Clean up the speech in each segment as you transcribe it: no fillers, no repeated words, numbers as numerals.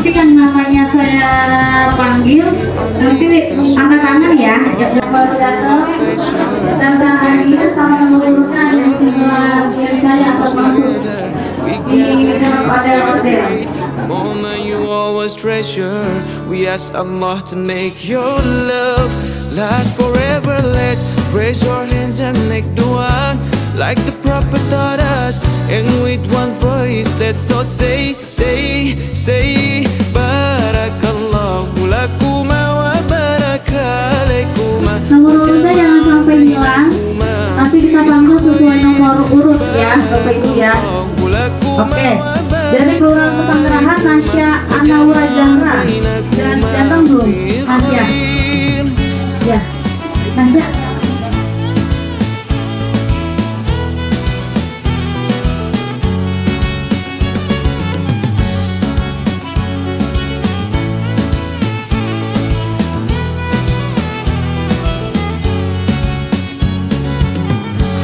nanti yang namanya saya panggil, nanti angkat tangan ya, yang baru datang, dan tangannya sama meluruskan yang sebelah kiri saya atau masuk di dalam hotel. Moment you always treasure, we ask Allah to make your love last forever. Let's raise our hands and make dua like the Prophet taught us, and with one voice let's all say Barakallahu lakuma wa barakalaikuma. Nomor urutnya jangan sampai hilang, nanti kita panggil sesuai nomor urut ya Bapak Ibu ya. Oke, dari Kelurahan Pesanggerahan Nasya Anawura Zahra, dan datang belum Nasya? Ya, Nasya.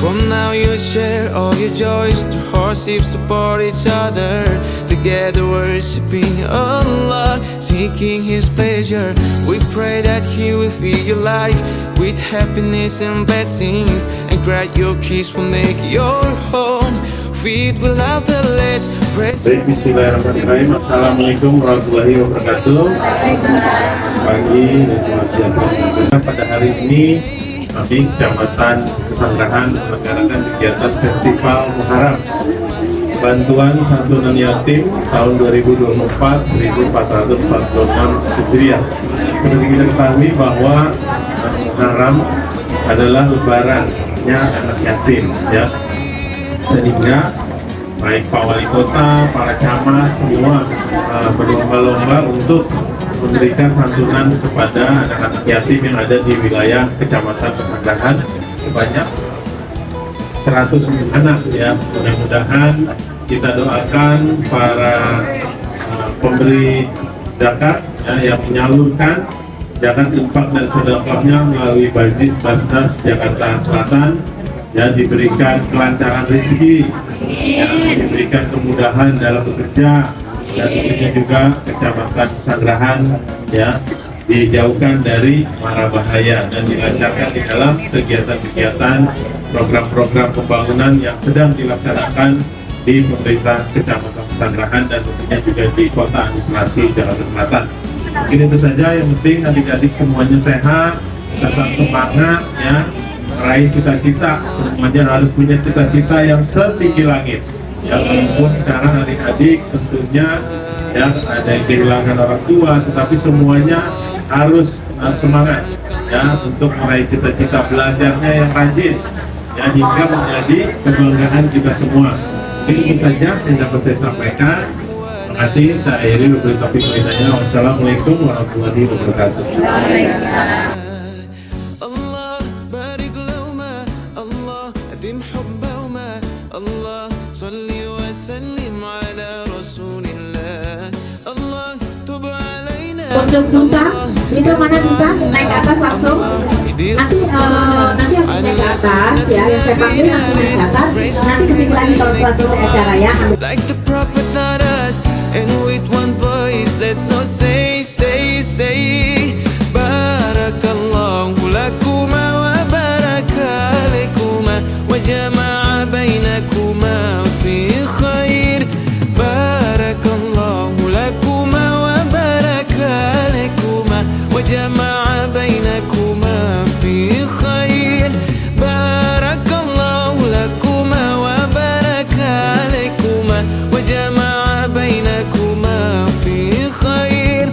From now you share all your joys, to hearts support each other, together worshiping Allah, seeking His pleasure. We pray that He will fill your life with happiness and blessings, and grant your kiss will make your home filled with laughter. Let's praise. Baik, bismillahirrahmanirrahim. Assalamualaikum warahmatullahi wabarakatuh. Pagi dan sejahtera. Pada hari ini kami Kecamatan Pesanggerahan menyelenggarakan kegiatan Festival Muharram Bantuan Santunan Yatim tahun 2024 1446 Hijriah. Seperti kita ketahui bahwa Muharram adalah lebarannya anak yatim ya. Sehingga baik Pak Wali Kota, para camat semua berlomba-lomba untuk memberikan santunan kepada anak-anak yatim yang ada di wilayah Kecamatan Pesanggerahan sebanyak 100 anak ya. Mudah-mudahan kita doakan para pemberi zakat ya, yang menyalurkan zakat infak dan sedekahnya melalui Bajis Basnas Jakarta Selatan ya, diberikan kelancaran rezeki ya, diberikan kemudahan dalam bekerja, dan tentunya juga Kecamatan Pesanggerahan ya dijauhkan dari mara bahaya dan dilancarkan di dalam kegiatan-kegiatan program-program pembangunan yang sedang dilaksanakan di pemerintah Kecamatan Pesanggerahan dan tentunya juga di Kota Administrasi Jakarta Selatan. Mungkin itu saja, yang penting adik-adik semuanya sehat, tetap semangat ya, meraih cita-cita. Semuanya harus punya cita-cita yang setinggi langit. Ya, walaupun sekarang adik-adik tentunya ya ada yang kehilangan orang tua, tetapi semuanya harus semangat ya untuk meraih cita-cita, belajarnya yang rajin ya, hingga menjadi kebanggaan kita semua. Ini saja yang dapat saya sampaikan. Terima kasih. Saya akhiri memberi topik berikutnya. Wassalamualaikum warahmatullahi wabarakatuh. Untuk bintang, itu mana bintang? Naik ke atas langsung. Nanti harus naik ke atas ya. Yang saya panggil nanti naik ke atas. Nanti kesini lagi kalau setelah selesai acara ya. Like the Prophet taught us, and with one voice let's all say Barakallahu lakuma wa barakalaikuma wa jama'a bainakuma fi khair. Barakallahu lakuma wa barakalaikuma wa jama'a bainakuma fi khair. Barakallahu lakuma wa barakalaikuma wa jama'a bainakuma fi khair.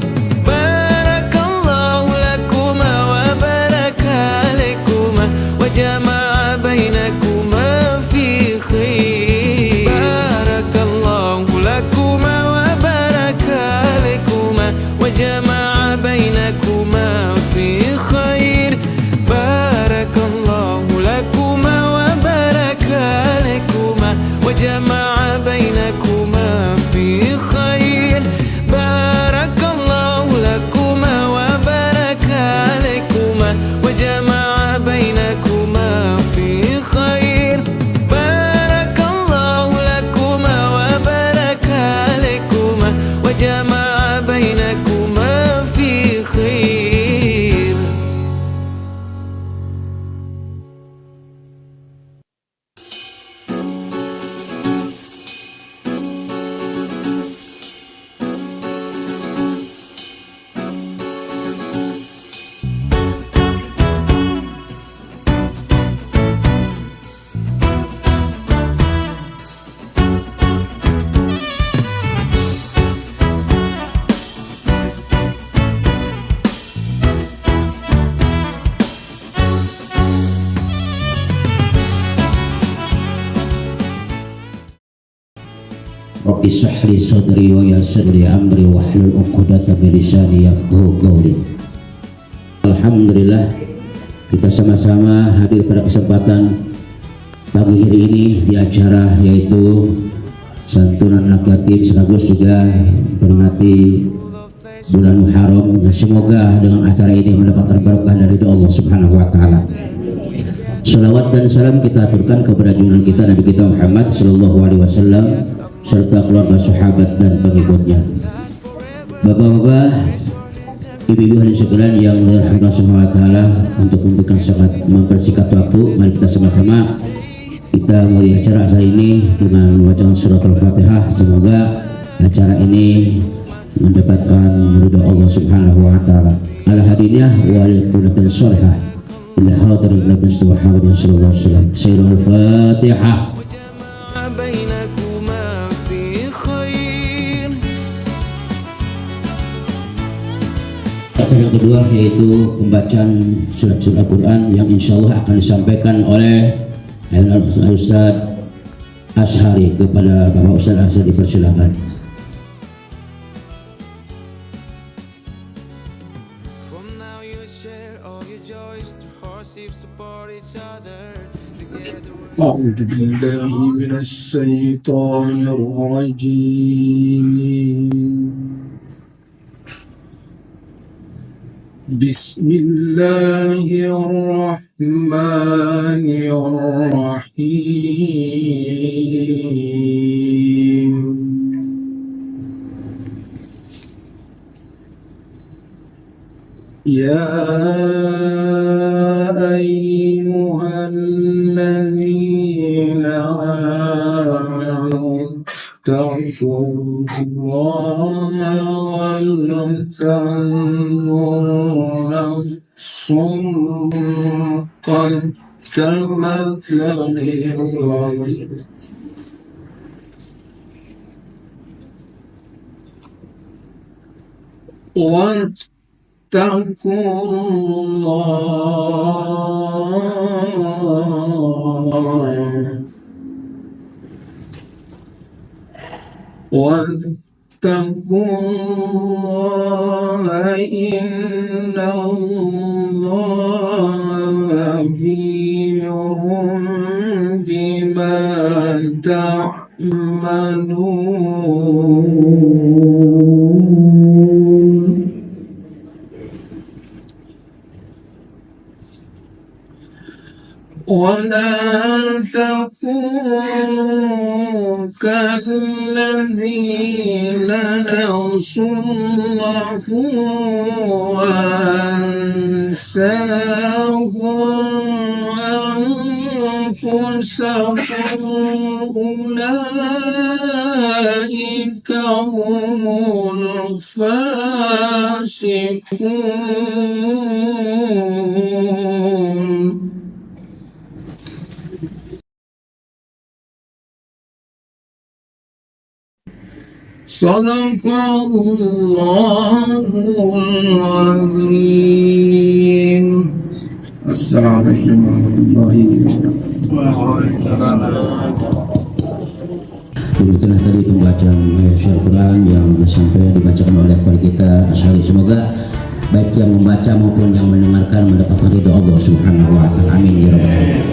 Barakallahu lakuma wa barakalaikuma wa jama'a bainakuma fi khair. Barakallahu lakuma wa barakalaikuma wa jama'a bainakuma اشرح لي صدري ويسر لي أمري واحلل عقدة من lisani yafqahu qawli. Alhamdulillah, kita sama-sama hadir pada kesempatan pagi hari ini di acara yaitu santunan anak yatim sekaligus juga memperingati bulan Muharram. Semoga dengan acara ini mendapatkan berkah dari Allah Subhanahu wa taala. Salawat dan salam kita aturkan kepada junjungan kita Nabi kita Muhammad sallallahu alaihi wasallam serta keluarga sahabat dan pengikutnya. Bapak-bapak, ibu-ibu hadirin sekalian yang dirahmati Allah Subhanahu wa taala, untuk memberikan sangat mempersingkat waktu, mari kita sama-sama kita mulai acara ini dengan membaca surat Al-Fatihah. Semoga acara ini mendapatkan ridha Allah Subhanahu wa taala. Ala hadiniyah wa alaikumsalam sholihah ila hadirin Nabi Muhammad sallallahu alaihi wasallam. Sayyidul Fatihah. Acara yang kedua yaitu pembacaan surat-surat Al-Quran yang insya Allah akan disampaikan oleh Ustaz Ashari. Kepada Bapak Ustaz Ashari dipersilakan. أعوذ بالله من الشيطان الرجيم. بسم الله الرحمن الرحيم. يا أيها الذين آمنوا اتقوا الله ولتنظر نفس قدمت لغد واتقوا الله واتقوا الله إن الله خبير بما تعملون. ولا تكونوا كالذين نسوا الله وأنساهم أنفسهم أولئك هم الفاسقون. صدق الله العظيم. السلام عليكم ورحمة الله وبركاته. Demikianlah tadi pembacaan surat Al-Quran yang sampai dibacakan oleh kepada kita Ashari. Semoga baik yang membaca maupun yang mendengarkan mendapatkan ridha Allah Subhanahu wa taala. Amin ya rabbal alamin.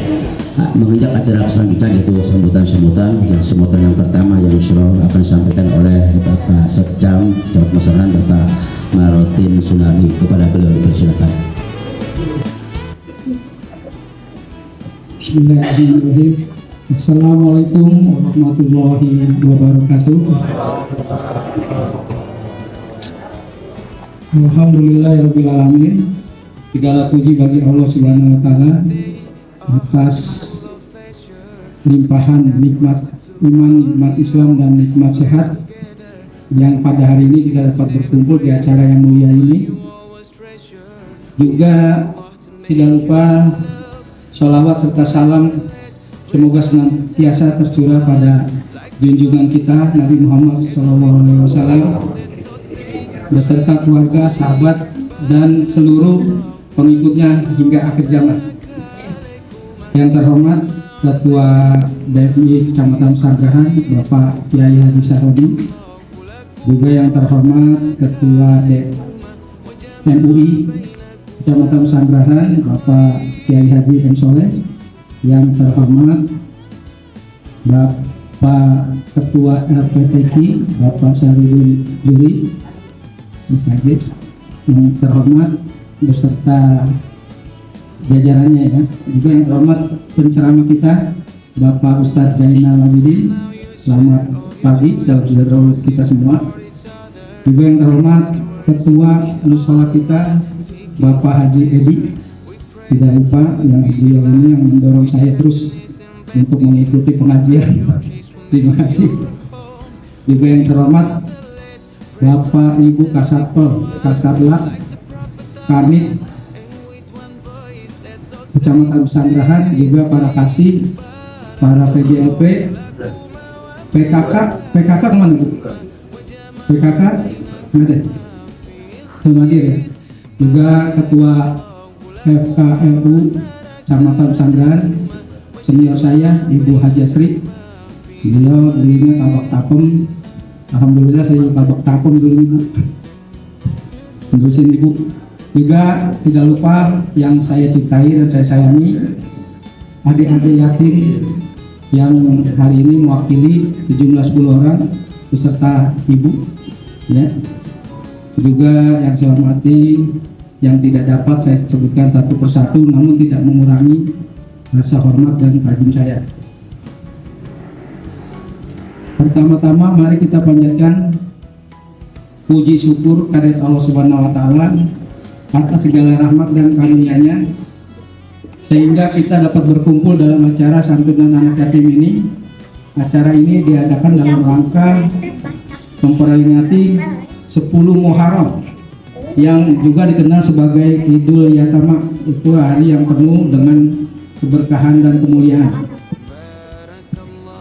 Menginjak acara selanjutnya yaitu sambutan yang pertama yang akan disampaikan oleh Bapak Sekjam Jawa Masyarakat Bapak Marotin Sunami. Kepada beliau dipersilakan. Bismillahirrahmanirrahim. Assalamualaikum warahmatullahi wabarakatuh. Alhamdulillahirabbil alamin. Segala puji bagi Allah Subhanahu wa taala atas limpahan nikmat iman, nikmat Islam dan nikmat sehat yang pada hari ini kita dapat berkumpul di acara yang mulia ini. Juga tidak lupa sholawat serta salam semoga senantiasa tercurah pada junjungan kita Nabi Muhammad SAW beserta keluarga, sahabat dan seluruh pengikutnya hingga akhir zaman. Yang terhormat Ketua DPI Kecamatan Sanggahan Bapak Kiai Haji Sarodi, juga yang terhormat Ketua MUI Kecamatan Sanggahan Bapak Kiai Haji M. Soleh, yang terhormat Bapak Ketua LPTQ Bapak Sarudin Juri, yang terhormat beserta jajarannya ya, juga yang terhormat penceramah kita Bapak Ustadz Zainal Abidin, selamat pagi saudara kita semua. Juga yang terhormat Ketua Musola kita Bapak Haji Edi, tidak lupa yang beliau ini yang mendorong saya terus untuk mengikuti pengajian. Terima kasih. Juga yang terhormat Bapak Ibu Kasatpol, Kasatla, Kanit Kecamatan Sanggrahan, juga para kasih, para PJLP, PKK kemana Bu? PKK ada, hadir ya. Juga Ketua FKLU Kecamatan Sanggrahan, senior saya Ibu Haji Asri, beliau dulunya Kabak Tapem, alhamdulillah saya Kabak Tapem dulu Ibu, ngurusin Ibu. Juga tidak lupa yang saya cintai dan saya sayangi, adik-adik yatim yang hari ini mewakili sejumlah 10 orang beserta ibu ya. Juga yang saya hormati yang tidak dapat saya sebutkan satu persatu, namun tidak mengurangi rasa hormat dan kagum saya. Pertama-tama mari kita panjatkan puji syukur kehadirat Allah Subhanahu wa taala atas segala rahmat dan karunia-Nya, sehingga kita dapat berkumpul dalam acara santunan anak yatim ini. Acara ini diadakan dalam rangka memperingati 10 Muharram yang juga dikenal sebagai Idul Yatama, itu hari yang penuh dengan keberkahan dan kemuliaan.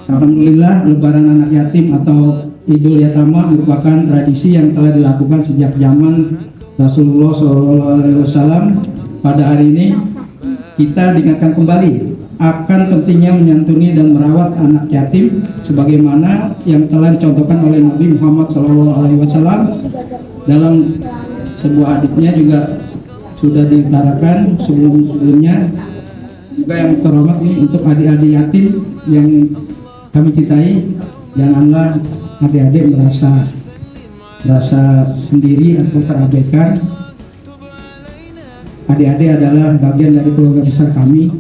Alhamdulillah, Lebaran anak yatim atau Idul Yatama merupakan tradisi yang telah dilakukan sejak zaman Rasulullah SAW. Pada hari ini kita diingatkan kembali akan pentingnya menyantuni dan merawat anak yatim sebagaimana yang telah dicontohkan oleh Nabi Muhammad SAW dalam sebuah hadisnya, juga sudah diutarakan sebelumnya. Juga yang terhormat nih untuk adik-adik yatim yang kami cintai, janganlah adik-adik merasa sendiri atau terabaikan. Adik-adik adalah bagian dari keluarga besar kami,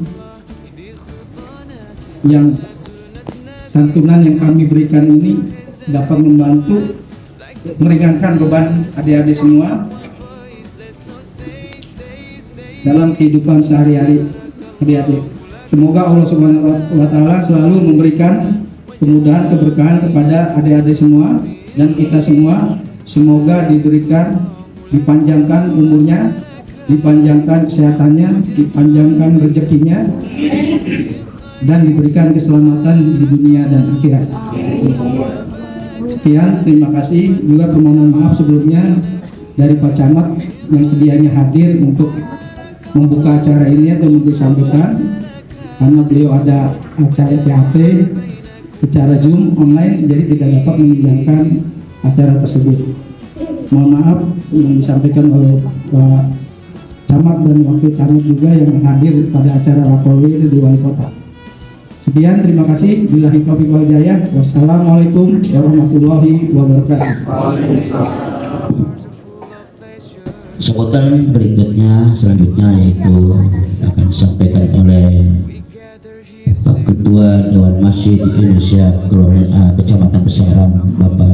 yang santunan yang kami berikan ini dapat membantu meringankan beban adik-adik semua dalam kehidupan sehari-hari adik-adik. Semoga Allah Subhanahu wa taala selalu memberikan kemudahan, keberkahan kepada adik-adik semua dan kita semua. Semoga diberikan, dipanjangkan umurnya, dipanjangkan kesehatannya, dipanjangkan rezekinya, dan diberikan keselamatan di dunia dan akhirat. Sekian, terima kasih. Juga permohonan maaf sebelumnya dari Pak Camat yang sedianya hadir untuk membuka acara ini atau memberi sambutan, karena beliau ada acara CAP secara Zoom online, jadi tidak dapat menjalankan acara tersebut. Mohon maaf yang disampaikan oleh Pak Camat dan Wakil Camat juga yang hadir pada acara Rakolwir di Wali Kota. Sekian, terima kasih. Billahi taufiq wal hidayah. Wassalamualaikum warahmatullahi wabarakatuh. Sambutan berikutnya selanjutnya yaitu akan disampaikan oleh Pak Ketua Dewan Masjid Indonesia Kecamatan Besarang Bapak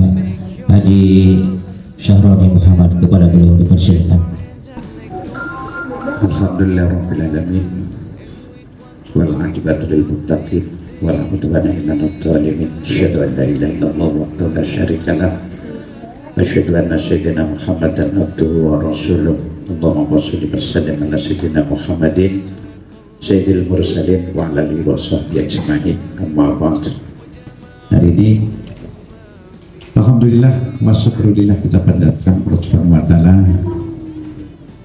Haji Syahroni Muhammad. Kepada beliau dipersilakan. Alhamdulillahirabbil alamin wal aqibatu lil muttaqin wala udwana illa 'alal zalimin. Asyhadu an la ilaha illallah wahdahu la syarika lah wa asyhadu anna sayyidina Muhammadan abduhu wa rasuluh. Allahumma shalli wa sallim ala sayyidina Muhammadin sayyidil mursalin wa ala alihi wa sahbihi ajma'in. Amma ba'd. Hari ini alhamdulillah wa syukurillah kita panjatkan kepada Subhanahu wa taala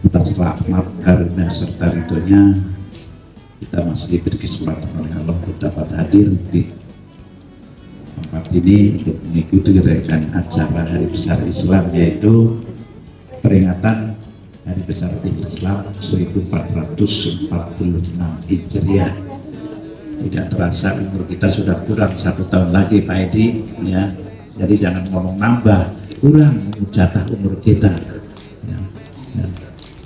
atas rahmat, karunia serta ridhonya kita kita masih diberi kesempatan oleh Allah untuk dapat hadir di tempat ini untuk mengikuti rangkaian acara Hari Besar Islam, yaitu peringatan Hari Besar Islam 1446 Hijriah. Tidak terasa umur kita sudah kurang 1 tahun lagi Pak Edi, ya. Jadi jangan ngomong nambah, kurang jatah umur kita. Ya. Ya.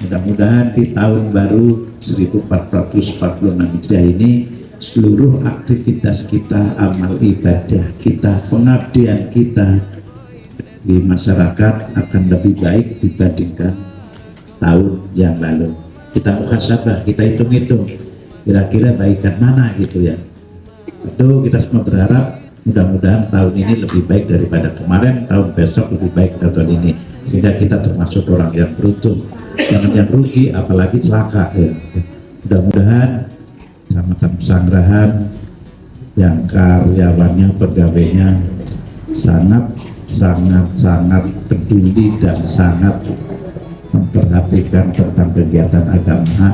Mudah-mudahan di tahun baru 1446 Hijriah ini seluruh aktivitas kita, amal ibadah kita, pengabdian kita di masyarakat akan lebih baik dibandingkan tahun yang lalu. Kita muhasabah, kita hitung-hitung kira-kira baikan mana gitu ya. Itu kita semua berharap mudah-mudahan tahun ini lebih baik daripada kemarin, tahun besok lebih baik dari tahun ini, sehingga kita termasuk orang yang beruntung, jangan yang rugi apalagi celaka ya. Mudah-mudahan Kecamatan Pesanggerahan yang karyawannya, pegawainya sangat peduli dan sangat memperhatikan tentang kegiatan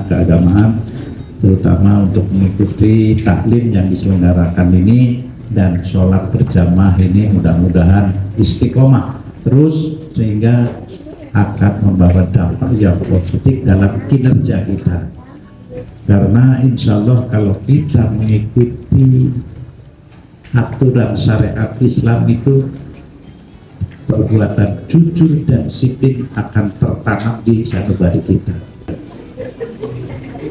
keagamaan, terutama untuk mengikuti taklim yang diselenggarakan ini dan sholat berjamaah ini, mudah-mudahan istiqomah terus sehingga akan membawa dampak yang positif dalam kinerja kita. Karena insya Allah kalau kita mengikuti aturan syariat Islam itu, perbuatan jujur dan disiplin akan tertanam di sanubari kita.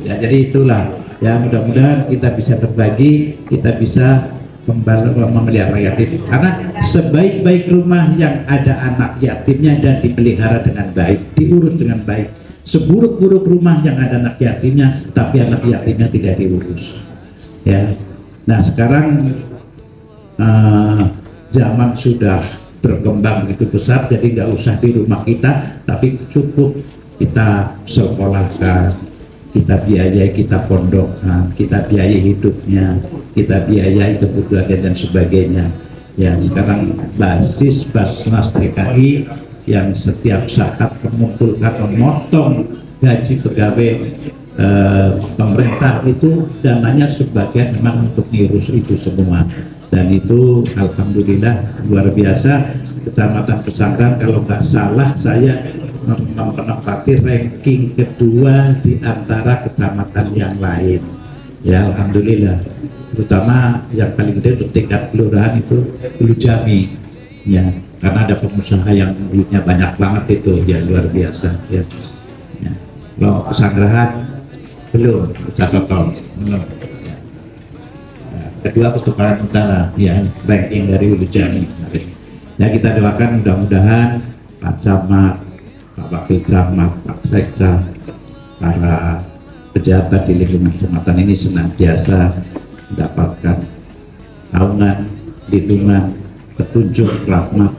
Ya, jadi itulah ya, mudah-mudahan kita bisa berbagi, kita bisa memelihara yatim. Karena sebaik-baik rumah yang ada anak yatimnya dan dipelihara dengan baik, diurus dengan baik, seburuk-buruk rumah yang ada anak yatimnya tapi anak yatimnya tidak diurus. Ya, nah sekarang zaman sudah berkembang begitu besar, jadi nggak usah di rumah kita, tapi cukup kita sekolahkan, kita biayai, kita pondokkan, kita biayai hidupnya, kita biayai kebutuhannya dan sebagainya. Ya, sekarang basis Basnas DKI yang setiap saat mengumpulkan, memotong gaji pegawai pemerintah itu dananya sebagian memang untuk ngurus itu semua. Dan itu alhamdulillah luar biasa. Kecamatan Pesanggerahan kalau nggak salah saya menempati ranking kedua di antara kecamatan yang lain. Ya alhamdulillah. Terutama yang paling gede untuk tingkat kelurahan itu Hulu Jami. Ya, karena ada pengusaha yang duitnya banyak banget itu, ya luar biasa. Ya. Ya. Kalau Pesanggerahan belum, catatan belum. Kedua Ketuparan Utara, ya ranking dari Hulu Jami. Ya kita doakan mudah-mudahan Pak Camat, Pak Wakil Camat, Pak Sekda, para pejabat di lingkungan kecamatan ini senantiasa mendapatkan naungan, lindungan, petunjuk, rahmat,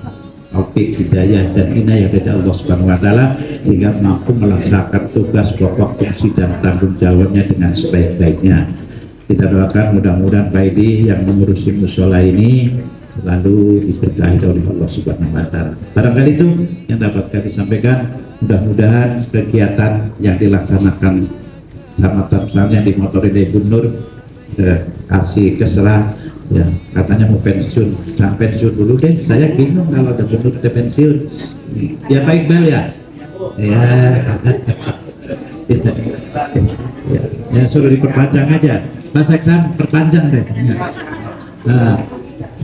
taufik, hidayah dan inayah dari Allah Subhanahu wa taala sehingga mampu melaksanakan tugas, pokok, fungsi dan tanggung jawabnya dengan sebaik-baiknya. Kita doakan mudah-mudahan Pak Edi yang mengurusi musola ini selalu diberkahi oleh Allah Subhanahu wa taala. Barangkali itu yang dapat kami sampaikan. Mudah-mudahan kegiatan yang dilaksanakan sama Tamsan yang dimotori dari Bu Nur kasih keserah, ya katanya mau pensiun, sampai pensiun dulu deh. Saya bingung kalau ada Bu Nur pensiun. Ya Pak Iqbal ya. Ya. Ya suruh diperpanjang aja. Pak Seksan perpanjang deh. Nah,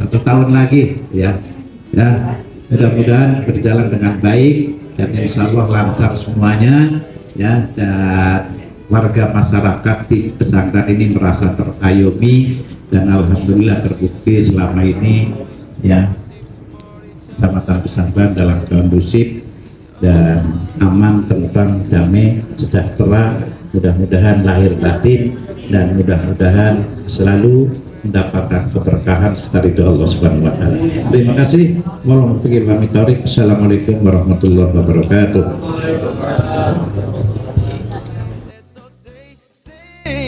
1 tahun lagi ya. Ya, mudah-mudahan berjalan dengan baik dan insya Allah lancar semuanya ya, dan warga masyarakat di Pesanggerahan ini merasa terayomi dan alhamdulillah terbukti selama ini ya Kecamatan Pesanggerahan dalam kondusif dan aman, tentram, damai, sejahtera, mudah-mudahan lahir batin dan mudah-mudahan selalu mendapatkan keberkahan dari Allah Subhanahu wa taala. Terima kasih. Warahmatullahi wabarakatuh. Assalamualaikum warahmatullahi wabarakatuh.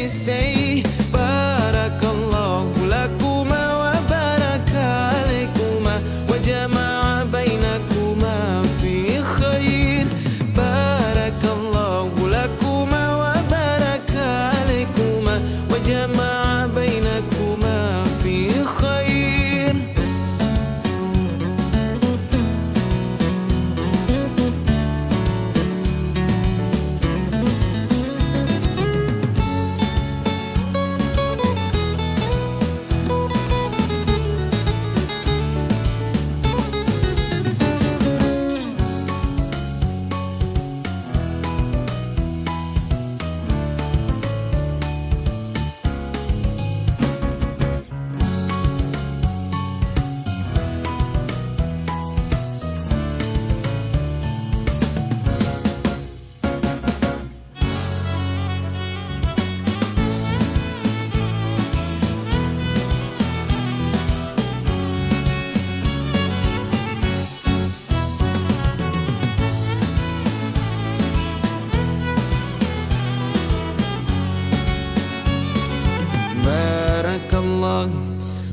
Say barakallahu lakuma wa baraka alaikuma wa jama'a bainakuma fi khair. Barakallahu lakuma wa baraka alaikuma wa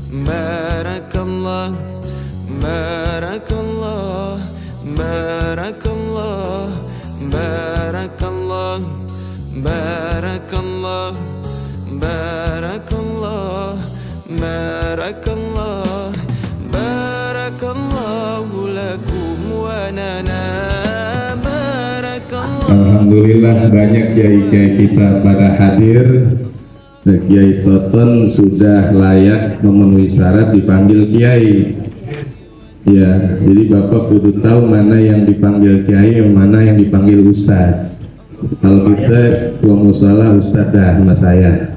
Barakallah, Barakallah, Barakallah, Barakallah, Barakallah, Barakallah, Barakallah, Barakallah, Barakallahu lakum wa lana. Barakallah. Alhamdulillah banyak kiai-kiai kita pada hadir. Kiai Toton sudah layak memenuhi syarat dipanggil kiai. Ya, jadi Bapak kudu tahu mana yang dipanggil kiai, mana yang dipanggil ustaz. Kalau kita tua musola ustaz dah sama saya.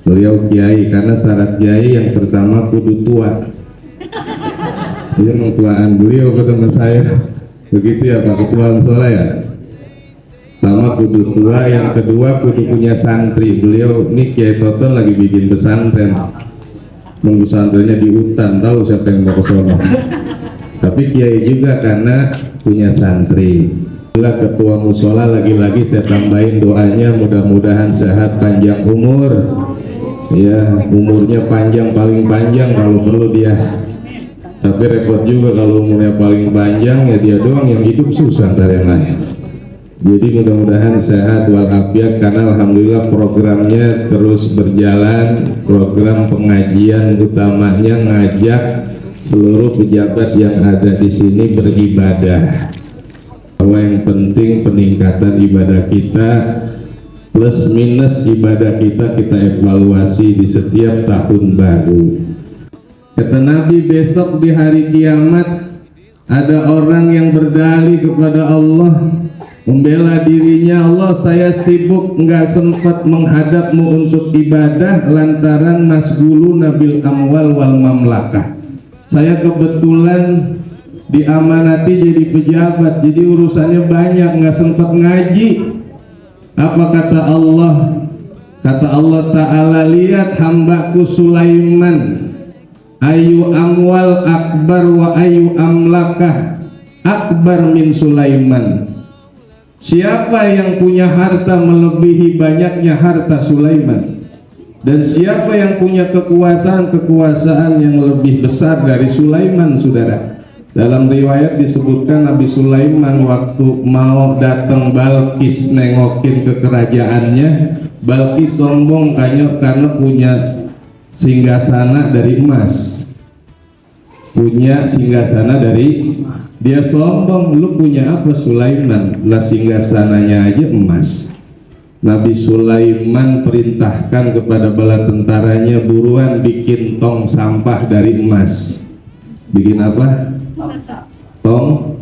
Beliau kiai karena syarat kiai yang pertama kudu tua. Jadi mentuaan beliau ketemu saya. Begitu ya Pak Ketua musola ya. Pertama kudu tua, yang kedua kudu punya santri. Beliau ini Kiai Toton lagi bikin pesantren. Nunggu pesantrennya di hutan, tahu siapa yang mau ke sono. Tapi Kiai juga karena punya santri. Bila ketua musola lagi-lagi saya tambahin doanya mudah-mudahan sehat panjang umur. Ya, umurnya panjang, paling panjang kalau perlu dia. Tapi repot juga kalau umurnya paling panjang ya dia doang yang hidup, susah dari yang lain. Jadi mudah-mudahan sehat walafiat karena alhamdulillah programnya terus berjalan. Program pengajian utamanya ngajak seluruh pejabat yang ada di sini beribadah. Bahwa yang penting peningkatan ibadah kita, plus minus ibadah kita evaluasi di setiap tahun baru. Kata Nabi, besok di hari kiamat ada orang yang berdalih kepada Allah, membela dirinya, Allah saya sibuk nggak sempat menghadapmu untuk ibadah lantaran masgulu nabil amwal wal mamlakah. Saya kebetulan diamanati jadi pejabat, jadi urusannya banyak, nggak sempat ngaji. Apa kata Allah? Kata Allah Ta'ala, lihat hambaku Sulaiman, ayu amwal akbar wa ayu amlakah akbar min Sulaiman. Siapa yang punya harta melebihi banyaknya harta Sulaiman, dan siapa yang punya kekuasaan yang lebih besar dari Sulaiman, saudara. Dalam riwayat disebutkan Nabi Sulaiman waktu mau datang Balkis nengokin ke kerajaannya, Balkis sombong karena punya singgasana dari emas. Punya singgasana dari, dia sombong, lu punya apa Sulaiman? Lah singgasananya aja emas. Nabi Sulaiman perintahkan kepada bala tentaranya, buruan bikin tong sampah dari emas. Bikin apa? Tong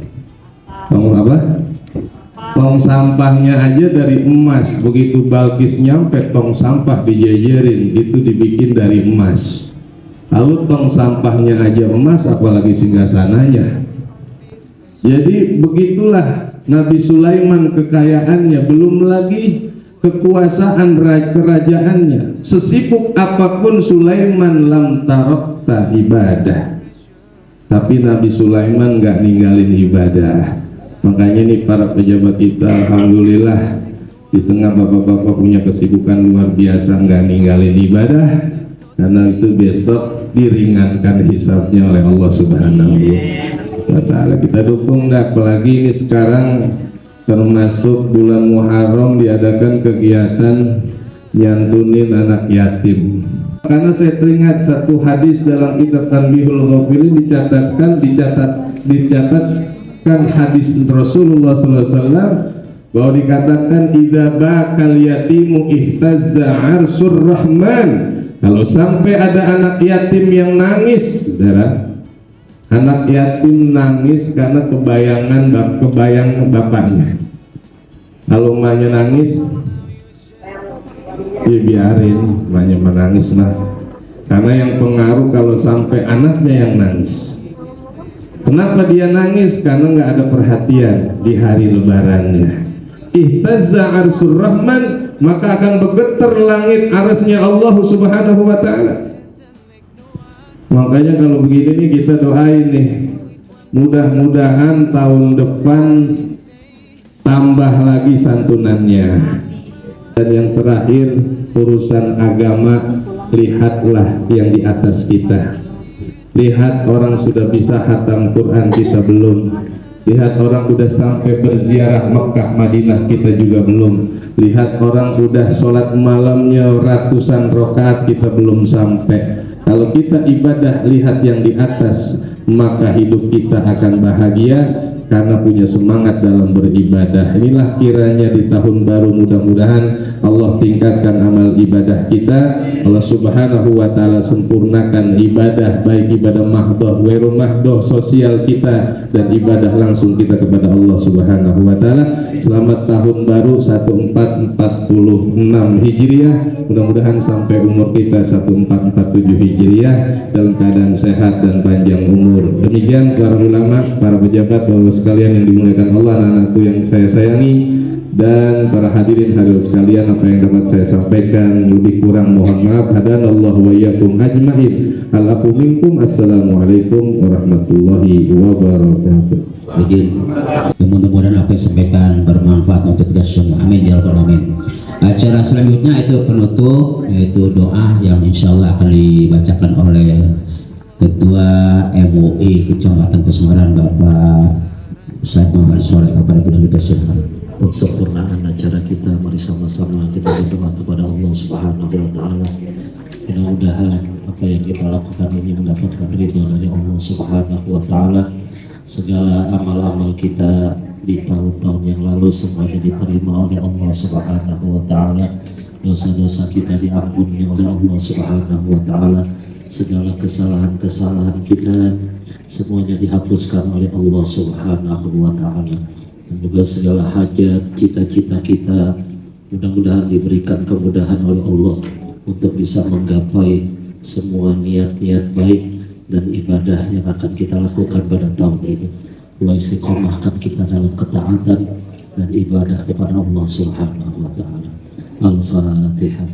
apa? Tong sampahnya aja dari emas. Begitu Balkis nyampe, tong sampah dijejerin, itu dibikin dari emas. Lalu tong sampahnya aja emas, apalagi singgasananya. Jadi begitulah Nabi Sulaiman kekayaannya, belum lagi kekuasaan kerajaannya. Sesibuk apapun Sulaiman lam tarokta ibadah, tapi Nabi Sulaiman nggak ninggalin ibadah. Makanya nih para pejabat kita, alhamdulillah di tengah bapak-bapak punya kesibukan luar biasa, nggak ninggalin ibadah, karena itu besok diringankan hisabnya oleh Allah Subhanahu wa Ta'ala. Kita dukung dah, apalagi ini sekarang termasuk bulan Muharram diadakan kegiatan nyantunin anak yatim. Karena saya teringat satu hadis dalam kitab Tanbihul Ghafirin, dicatatkan hadis Rasulullah SAW bahwa dikatakan idza bakal yatimu ihtazza arsyur rahman. Kalau sampai ada anak yatim yang nangis, saudara, anak yatim nangis karena kebayang bapaknya. Kalau emaknya nangis, ya biarin emaknya menangis mah. Karena yang pengaruh kalau sampai anaknya yang nangis. Kenapa dia nangis? Karena nggak ada perhatian di hari lebarannya. Ihtazza arsyur rahman, maka akan bergetar langit arasnya Allah Subhanahu wa Ta'ala. Makanya kalau begini nih kita doain nih, mudah-mudahan tahun depan tambah lagi santunannya. Dan yang terakhir urusan agama, lihatlah yang di atas kita. Lihat orang sudah bisa khatam Quran, kita belum. Lihat orang udah sampai berziarah Mekah Madinah, kita juga belum. Lihat orang udah sholat malamnya ratusan rakaat, kita belum sampai. Kalau kita ibadah lihat yang di atas, maka hidup kita akan bahagia karena punya semangat dalam beribadah. Inilah kiranya di tahun baru, mudah-mudahan Allah tingkatkan amal ibadah kita. Allah Subhanahu wa ta'ala sempurnakan ibadah, baik ibadah mahdoh, wairu mahdoh, sosial kita, dan ibadah langsung kita kepada Allah Subhanahu wa ta'ala. Selamat tahun baru 1446 Hijriah. Mudah-mudahan sampai umur kita 1447 Hijriah dalam keadaan sehat dan panjang umur. Demikian para ulama, para pejabat, Bapak sekalian yang dimuliakan Allah, anak-anakku yang saya sayangi, dan para hadirin sekalian, apa yang dapat saya sampaikan lebih kurang mohon maaf. Hadanallahu wa iyyakum ajmain. Al-afu minkum. Assalamualaikum warahmatullahi wabarakatuh. Mudah-mudahan apa yang sampaikan bermanfaat untuk kita semua. Amin ya rabbal alamin. Acara selanjutnya itu penutup, yaitu doa yang insya Allah akan dibacakan oleh Ketua MUI Kecamatan Pesanggerahan, Bapak Ustaz Muhammad Soleh, kepada beliau dipersilakan. Untuk sempurnaan acara kita, mari sama-sama kita berdoa kepada Allah Subhanahu wa ta'ala. Mudah-mudahan apa yang kita lakukan ini mendapatkan ridho dari Allah Subhanahu wa ta'ala. Segala amal-amal kita di tahun-tahun yang lalu semuanya diterima oleh Allah Subhanahu wa ta'ala. Dosa-dosa kita diampuni oleh Allah Subhanahu wa ta'ala. Segala kesalahan-kesalahan kita semuanya dihapuskan oleh Allah Subhanahu wa ta'ala. Dan juga segala hajat, cita-cita kita mudah-mudahan diberikan kemudahan oleh Allah untuk bisa menggapai semua niat-niat baik dan ibadah yang akan kita lakukan pada tahun ini. Wa istiqomahkan kita dalam ketaatan dan ibadah kepada Allah Subhanahu wa ta'ala. Al-Fatihah.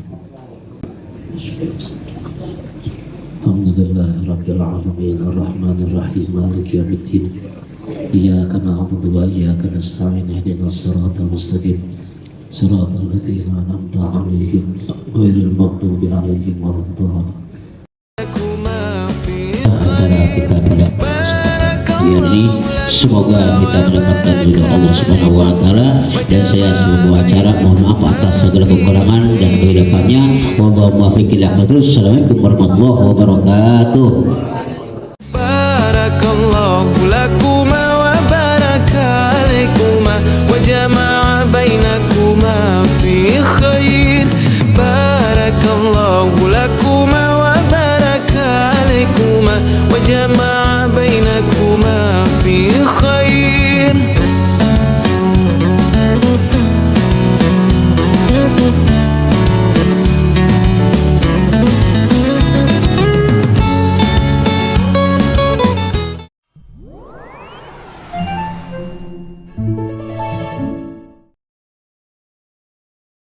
Alhamdulillah Rabbil Alamin Ar-Rahmanir Rahim Maliki Yawmiddin Iyyaka na'budu wa iyyaka nasta'in ihdinas siratal mustaqim siratal ladzina an'amta 'alaihim ghairil maghdubi 'alaihim waladdallin. Acara kita pada ini semoga kita mendapatkan ridho Allah Subhanahu wa ta'ala, dan saya sebagai acara mohon maaf atas segala kekurangan dan kehidupannya. Wallahu muwaffiq ila aqwamit thoriq. Assalamualaikum warahmatullahi wabarakatuh. Barakallahu lakuma wa baraka alaikuma wa jama'a bainakuma fi khair. Barakallahu lakuma wa baraka alaikuma wa jama'a bainakuma fi khair.